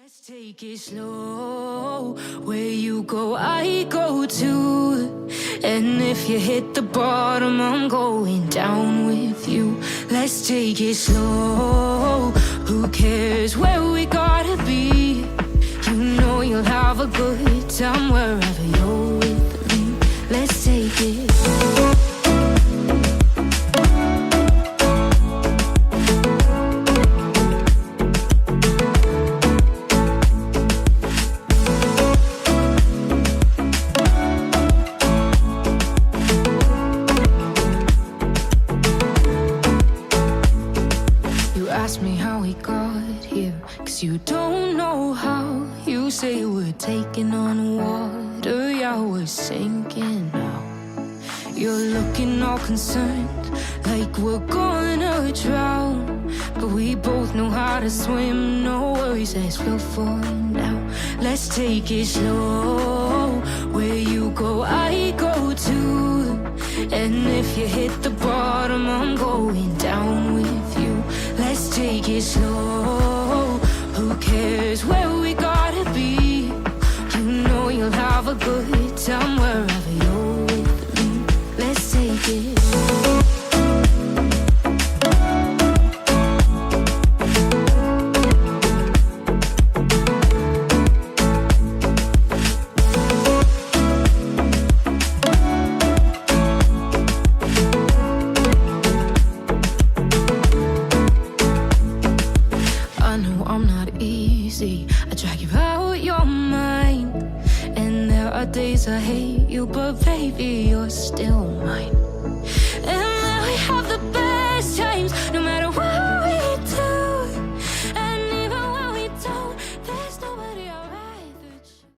Let's take it slow. Where you go, I go too. And if you hit the bottom, I'm going down with you. Let's take it slow. Who cares where we gotta be? You know you'll have a good time wherever you're with me. Let's take it. Ask me how we got here, 'cause you don't know how. You say we're taking on water, yeah, we're sinking now. You're looking all concerned, like we're gonna drown. But we both know how to swim, no worries, let's flow for now. Let's take it slow. Where you go, I go too. And if you hit the bottom, I'm going down with you. Let's take it slow. Who cares where we gotta be? You know you'll have a good time wherever you're with me. Let's take it. I drag you out your mind, and there are days I hate you, but baby, you're still mine. And now we have the best times, no matter what